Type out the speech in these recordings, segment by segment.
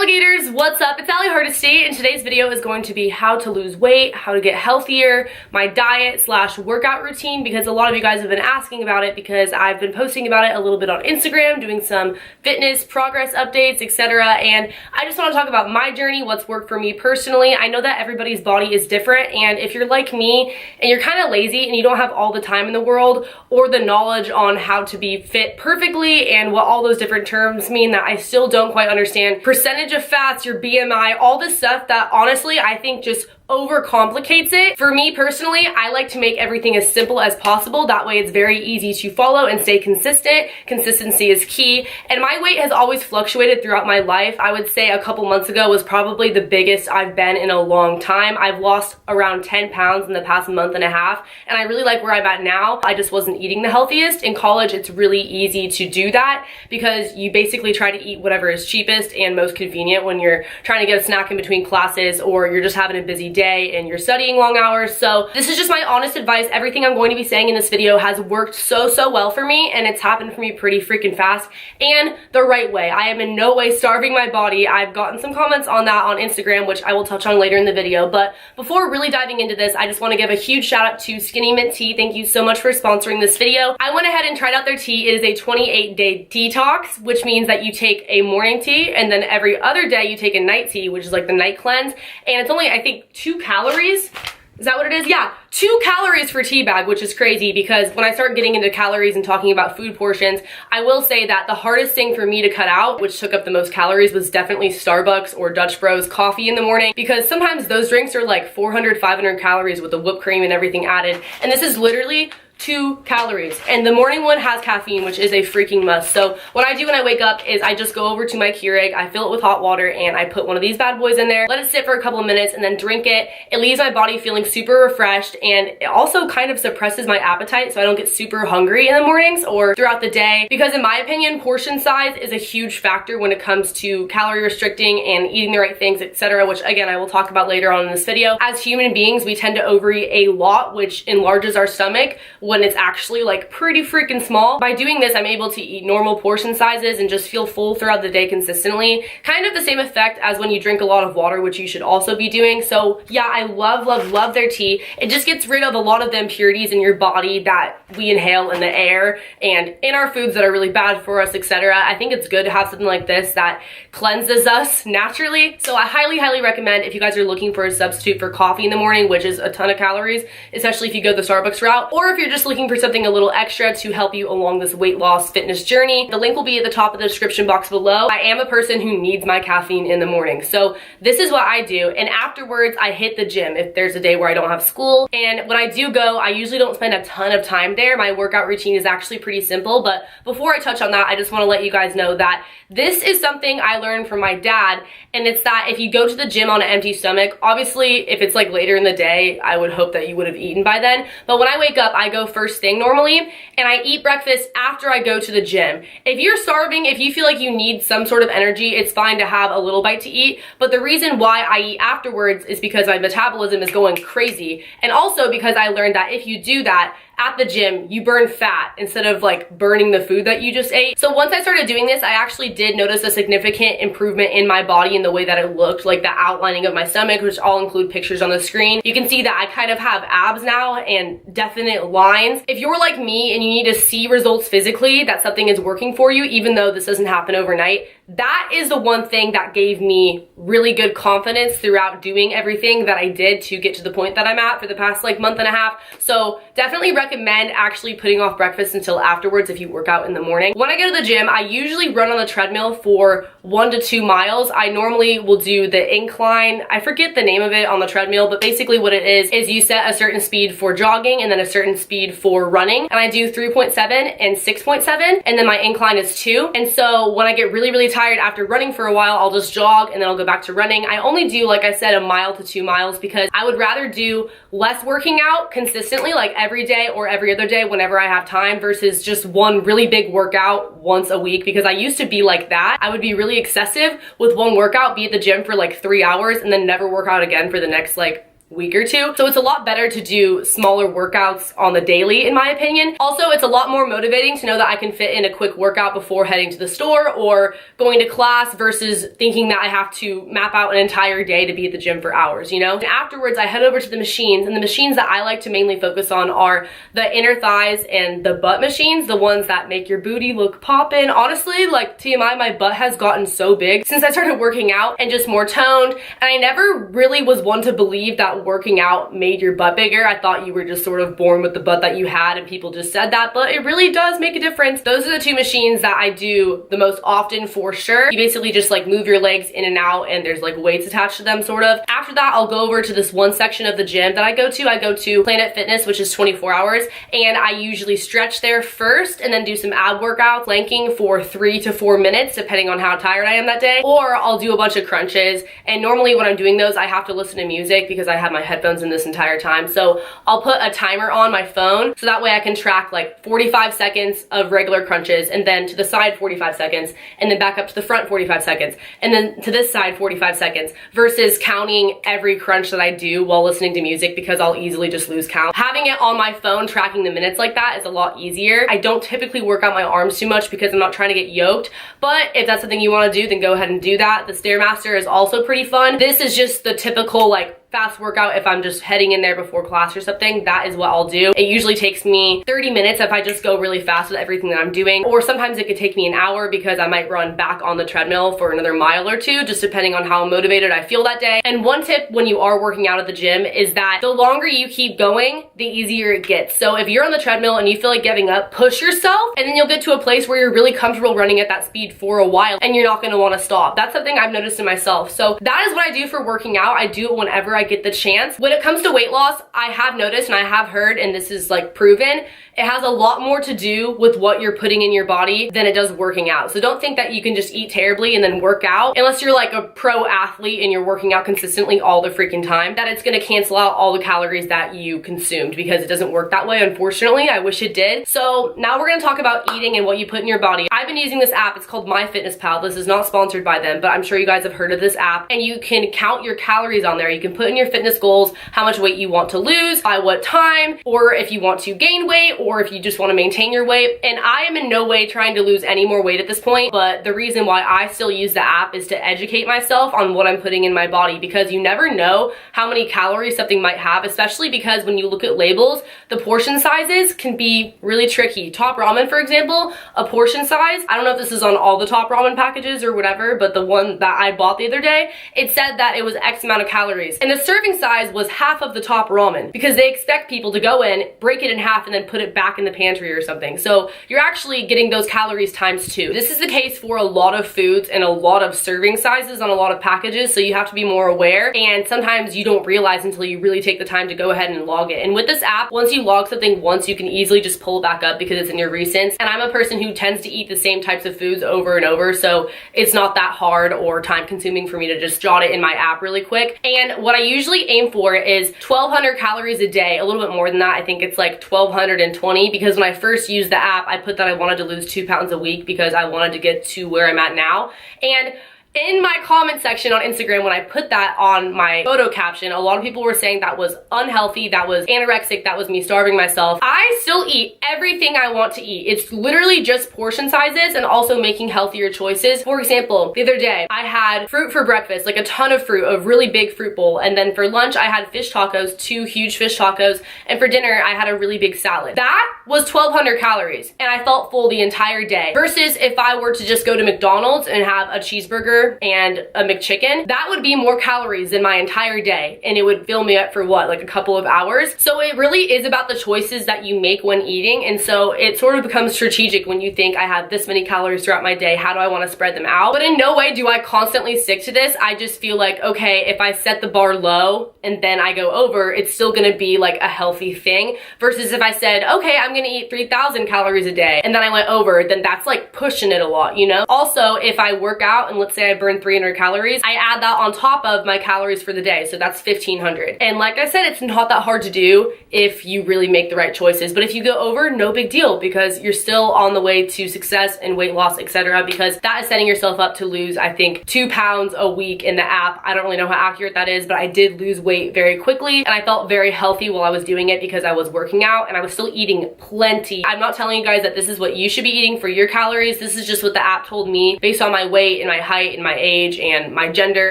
alligators, what's up? It's Allie Hardesty, and today's video is going to be how to lose weight, how to get healthier, my diet slash workout routine, because a lot of you guys have been asking about it because I've been posting about it a little bit on Instagram, doing some fitness progress updates, etc. And I just want to talk about my journey, what's worked for me personally. I know that everybody's body is different, and if you're like me and you're kind of lazy and you don't have all the time in the world or the knowledge on how to be fit perfectly and what all those different terms mean that I still don't quite understand, percentage of fats, your BMI, all this stuff that honestly I think just overcomplicates it. For me personally, I like to make everything as simple as possible. That way it's very easy to follow and stay consistent. Consistency is key. And my weight has always fluctuated throughout my life. I would say a couple months ago was probably the biggest I've been in a long time. I've lost around 10 pounds in the past month and a half, and I really like where I'm at now. I just wasn't eating the healthiest. In college, it's really easy to do that because you basically try to eat whatever is cheapest and most convenient when you're trying to get a snack in between classes or you're just having a busy day and you're studying long hours. So this is just my honest advice. Everything I'm going to be saying in this video has worked so well for me, and it's happened for me pretty freaking fast and the right way. I am in no way starving my body. I've gotten some comments on that on Instagram, which I will touch on later in the video. But before really diving into this, I just want to give a huge shout out to Skinny Mint Tea. Thank you so much for sponsoring this video. I went ahead and tried out their tea. It is a 28-day detox, which means that you take a morning tea and then every other day you take a night tea, which is like the night cleanse. And it's only, I think, 2 calories. Is that what it is? Yeah, 2 calories for tea bag, which is crazy because when I start getting into calories and talking about food portions, I will say that the hardest thing for me to cut out, which took up the most calories, was definitely Starbucks or Dutch Bros coffee in the morning, because sometimes those drinks are like 400, 500 calories with the whipped cream and everything added. And this is literally 2 calories, and the morning one has caffeine, which is a freaking must. So what I do when I wake up is I just go over to my Keurig, I fill it with hot water, and I put one of these bad boys in there, let it sit for a couple of minutes, and then drink it. It leaves my body feeling super refreshed, and it also kind of suppresses my appetite so I don't get super hungry in the mornings or throughout the day, because in my opinion, portion size is a huge factor when it comes to calorie restricting and eating the right things, etc., which again I will talk about later on in this video. As human beings, we tend to overeat a lot, which enlarges our stomach when it's actually like pretty freaking small. By doing this, I'm able to eat normal portion sizes and just feel full throughout the day consistently. Kind of the same effect as when you drink a lot of water, which you should also be doing. So yeah, I love their tea. It just gets rid of a lot of the impurities in your body that we inhale in the air and in our foods that are really bad for us, etc. I think it's good to have something like this that cleanses us naturally. So I highly recommend if you guys are looking for a substitute for coffee in the morning, which is a ton of calories, especially if you go the Starbucks route, or if you're just looking for something a little extra to help you along this weight loss fitness journey. The link will be at the top of the description box below. I am a person who needs my caffeine in the morning, so this is what I do, and afterwards I hit the gym if there's a day where I don't have school. And when I do go, I usually don't spend a ton of time there. My workout routine is actually pretty simple, but before I touch on that, I just want to let you guys know that this is something I learned from my dad, and it's that if you go to the gym on an empty stomach, obviously if it's like later in the day, I would hope that you would have eaten by then, but when I wake up, I go first thing normally, and I eat breakfast after I go to the gym. If you're starving, if you feel like you need some sort of energy, it's fine to have a little bite to eat, but the reason why I eat afterwards is because my metabolism is going crazy, and also because I learned that if you do that at the gym, you burn fat instead of like burning the food that you just ate. So once I started doing this, I actually did notice a significant improvement in my body and the way that it looked, like the outlining of my stomach, which I'll include pictures on the screen. You can see that I kind of have abs now and definite lines. If you're like me and you need to see results physically, that something is working for you, even though this doesn't happen overnight, that is the one thing that gave me really good confidence throughout doing everything that I did to get to the point that I'm at for the past like month and a half. So definitely recommend actually putting off breakfast until afterwards if you work out in the morning. When I go to the gym, I usually run on the treadmill for 1 to 2 miles. I normally will do the incline. I forget the name of it on the treadmill, but basically what it is you set a certain speed for jogging and then a certain speed for running. And I do 3.7 and 6.7, and then my incline is 2. And so when I get really tired after running for a while, I'll just jog and then I'll go back to running. I only do, like I said, 1 mile to 2 miles because I would rather do less working out consistently, like every day or every other day whenever I have time, versus just one really big workout once a week, because I used to be like that. I would be really excessive with one workout, be at the gym for like 3 hours and then never work out again for the next like week or two. So it's a lot better to do smaller workouts on the daily, in my opinion. Also, it's a lot more motivating to know that I can fit in a quick workout before heading to the store or going to class versus thinking that I have to map out an entire day to be at the gym for hours, you know? And afterwards, I head over to the machines, and the machines that I like to mainly focus on are the inner thighs and the butt machines, the ones that make your booty look poppin'. Honestly, like TMI, my butt has gotten so big since I started working out and just more toned. And I never really was one to believe that working out made your butt bigger. I thought you were just sort of born with the butt that you had and people just said that, but it really does make a difference. Those are the two machines that I do the most often for sure. You basically just like move your legs in and out and there's like weights attached to them sort of. After that, I'll go over to this one section of the gym that I go to. I go to Planet Fitness, which is 24 hours, and I usually stretch there first and then do some ab workouts, planking for 3 to 4 minutes, depending on how tired I am that day, or I'll do a bunch of crunches. And normally when I'm doing those, I have to listen to music because I have my headphones in this entire time. So I'll put a timer on my phone so that way I can track like 45 seconds of regular crunches, and then to the side 45 seconds, and then back up to the front 45 seconds, and then to this side 45 seconds, versus counting every crunch that I do while listening to music because I'll easily just lose count. Having it on my phone tracking the minutes like that is a lot easier. I don't typically work out my arms too much because I'm not trying to get yoked, but if that's something you want to do, then go ahead and do that. The Stairmaster is also pretty fun. This is just the typical like fast workout if I'm just heading in there before class or something. That is what I'll do. It usually takes me 30 minutes if I just go really fast with everything that I'm doing, or sometimes it could take me an hour because I might run back on the treadmill for another mile or two, just depending on how motivated I feel that day. And one tip when you are working out at the gym is that the longer you keep going, the easier it gets. So if you're on the treadmill and you feel like giving up, push yourself, and then you'll get to a place where you're really comfortable running at that speed for a while and you're not going to want to stop. That's something I've noticed in myself. So that is what I do for working out. I do it whenever I get the chance. When it comes to weight loss, I have noticed and I have heard, and this is like proven, it has a lot more to do with what you're putting in your body than it does working out. So don't think that you can just eat terribly and then work out, unless you're like a pro athlete and you're working out consistently all the freaking time, that it's gonna cancel out all the calories that you consumed, because it doesn't work that way, unfortunately. I wish it did. So now we're gonna talk about eating and what you put in your body. I've been using this app. It's called MyFitnessPal. This is not sponsored by them, but I'm sure you guys have heard of this app, and you can count your calories on there. You can put in your fitness goals, how much weight you want to lose, by what time, or if you want to gain weight, or if you just want to maintain your weight. And I am in no way trying to lose any more weight at this point, but the reason why I still use the app is to educate myself on what I'm putting in my body, because you never know how many calories something might have, especially because when you look at labels, the portion sizes can be really tricky. Top Ramen, for example, a portion size, I don't know if this is on all the Top Ramen packages or whatever, but the one that I bought the other day, it said that it was X amount of calories, and the serving size was half of the Top Ramen, because they expect people to go in, break it in half, and then put it back in the pantry or something. So you're actually getting those calories times 2. This is the case for a lot of foods and a lot of serving sizes on a lot of packages, so you have to be more aware, and sometimes you don't realize until you really take the time to go ahead and log it. And with this app, once you log something once, you can easily just pull it back up because it's in your recents. And I'm a person who tends to eat the same types of foods over and over, so it's not that hard or time consuming for me to just jot it in my app really quick. And what I usually aim for is 1,200 calories a day, a little bit more than that. I think it's like 1,220, because when I first used the app, I put that I wanted to lose 2 pounds a week because I wanted to get to where I'm at now. And in my comment section on Instagram, when I put that on my photo caption, a lot of people were saying that was unhealthy, that was anorexic, that was me starving myself. I still eat everything I want to eat. It's literally just portion sizes and also making healthier choices. For example, the other day, I had fruit for breakfast, like a ton of fruit, a really big fruit bowl. And then for lunch, I had fish tacos, 2 huge fish tacos. And for dinner, I had a really big salad. That was 1,200 calories, and I felt full the entire day. Versus if I were to just go to McDonald's and have a cheeseburger and a McChicken, that would be more calories than my entire day, and it would fill me up for what, like a couple of hours. So it really is about the choices that you make when eating, and so it sort of becomes strategic when you think, I have this many calories throughout my day, how do I want to spread them out? But in no way do I constantly stick to this. I just feel like, okay, if I set the bar low and then I go over, it's still gonna be like a healthy thing, versus if I said, okay, I'm gonna eat 3,000 calories a day and then I went over, then that's like pushing it a lot, you know? Also, if I work out and let's say I I burn 300 calories, I add that on top of my calories for the day. So that's 1500. And like I said, it's not that hard to do if you really make the right choices. But if you go over, no big deal, because you're still on the way to success and weight loss, etc. Because that is setting yourself up to lose, I think, 2 pounds a week in the app. I don't really know how accurate that is, but I did lose weight very quickly, and I felt very healthy while I was doing it because I was working out and I was still eating plenty. I'm not telling you guys that this is what you should be eating for your calories. This is just what the app told me based on my weight and my height and my age and my gender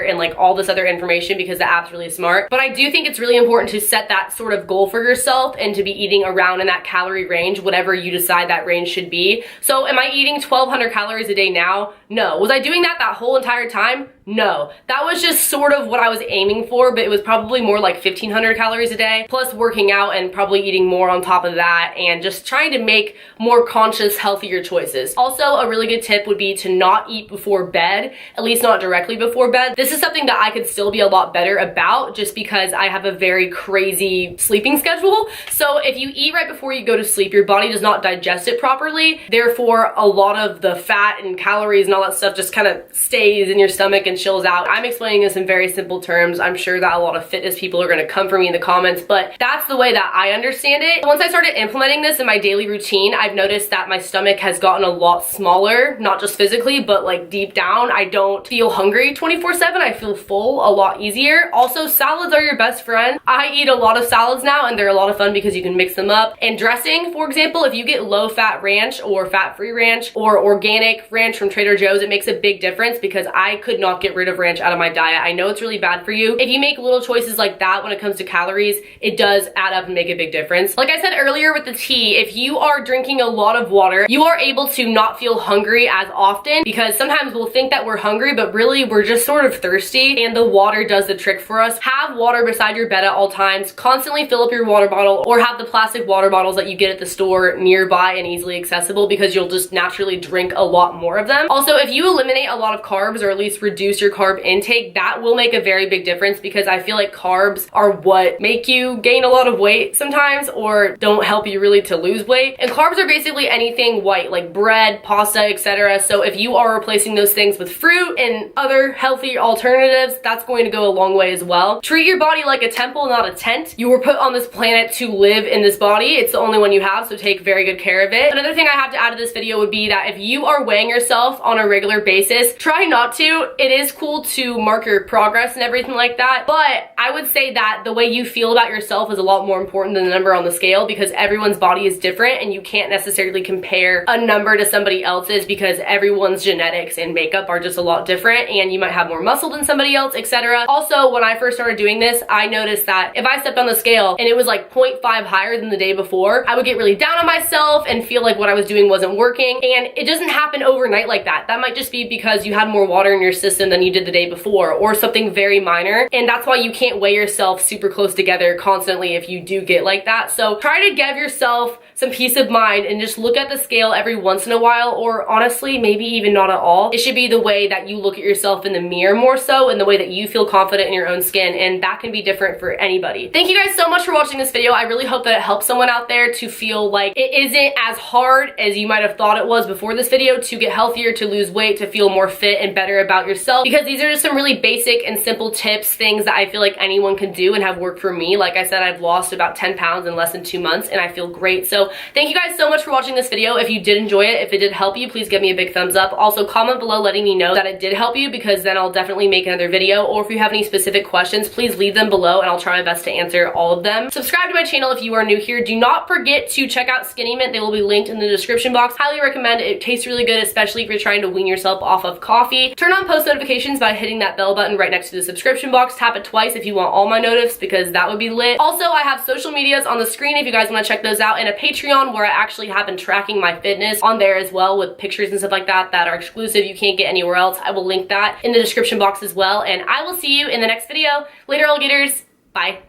and like all this other information, because the app's really smart. But I do think it's really important to set that sort of goal for yourself and to be eating around in that calorie range, whatever you decide that range should be. So am I eating 1200 calories a day now? No. Was I doing that whole entire time? No. That was just sort of what I was aiming for, but it was probably more like 1500 calories a day, plus working out and probably eating more on top of that, and just trying to make more conscious, healthier choices. Also, a really good tip would be to not eat before bed, at least not directly before bed. This is something that I could still be a lot better about just because I have a very crazy sleeping schedule. So if you eat right before you go to sleep, your body does not digest it properly. Therefore, a lot of the fat and calories and all that stuff just kind of stays in your stomach and chills out. I'm explaining this in very simple terms. I'm sure that a lot of fitness people are going to come for me in the comments, but that's the way that I understand it. Once I started implementing this in my daily routine, I've noticed that my stomach has gotten a lot smaller, not just physically, but like deep down. I don't feel hungry 24/7. I feel full a lot easier. Also, salads are your best friend. I eat a lot of salads now, and they're a lot of fun because you can mix them up. And dressing, for example, if you get low fat ranch or fat-free ranch or organic ranch from Trader Joe's, it makes a big difference because I could not get rid of ranch out of my diet. I know it's really bad for you. If you make little choices like that when it comes to calories, it does add up and make a big difference. Like I said earlier with the tea, if you are drinking a lot of water, you are able to not feel hungry as often, because sometimes we'll think that we're hungry, but really we're just sort of thirsty, and the water does the trick for us. Have water beside your bed at all times. Constantly fill up your water bottle, or have the plastic water bottles that you get at the store nearby and easily accessible, because you'll just naturally drink a lot more of them. Also, if you eliminate a lot of carbs, or at least reduce your carb intake, that will make a very big difference, because I feel like carbs are what make you gain a lot of weight sometimes, or don't help you really to lose weight. And carbs are basically anything white, like bread, pasta, etc. So if you are replacing those things with fruit and other healthy alternatives, that's going to go a long way as well. Treat your body like a temple, not a tent. You were put on this planet to live in this body. It's the only one you have, so take very good care of it. Another thing I have to add to this video would be that if you are weighing yourself on a regular basis, try not to. It is cool to mark your progress and everything like that, but I would say that the way you feel about yourself is a lot more important than the number on the scale, because everyone's body is different and you can't necessarily compare a number to somebody else's, because everyone's genetics and makeup are just a lot different, and you might have more muscle than somebody else, etc. Also, when I first started doing this, I noticed that if I stepped on the scale and it was like 0.5 higher than the day before, I would get really down on myself and feel like what I was doing wasn't working. And it doesn't happen overnight like that. That might just be because you had more water in your system than you did the day before, or something very minor. And that's why you can't weigh yourself super close together constantly if you do get like that. So try to give yourself some peace of mind and just look at the scale every once in a while, or honestly, maybe even not at all. It should be the way that you look at yourself in the mirror more so, and the way that you feel confident in your own skin, and that can be different for anybody. Thank you guys so much for watching this video. I really hope that it helps someone out there to feel like it isn't as hard as you might have thought it was before this video to get healthier, to lose weight, to feel more fit and better about yourself, because these are just some really basic and simple tips, things that I feel like anyone can do and have worked for me. Like I said, I've lost about 10 pounds in less than 2 months and I feel great. So thank you guys so much for watching this video. If you did enjoy it, if it did help you, please give me a big thumbs up. Also, comment below letting me know that it did help you, because then I'll definitely make another video. Or if you have any specific questions, please leave them below and I'll try my best to answer all of them. Subscribe to my channel if you are new here. Do not forget to check out Skinny Mint. They will be linked in the description box. Highly recommend it. It tastes really good, especially if you're trying to wean yourself off of coffee. Turn on post notifications by hitting that bell button right next to the subscription box. Tap it twice if you want all my notifs, because that would be lit. Also, I have social medias on the screen if you guys want to check those out, and a Patreon where I actually have been tracking my fitness on there as well, with pictures and stuff like that that are exclusive, you can't get anywhere else. I will link that in the description box as well, and I will see you in the next video. Later, alligators. Bye.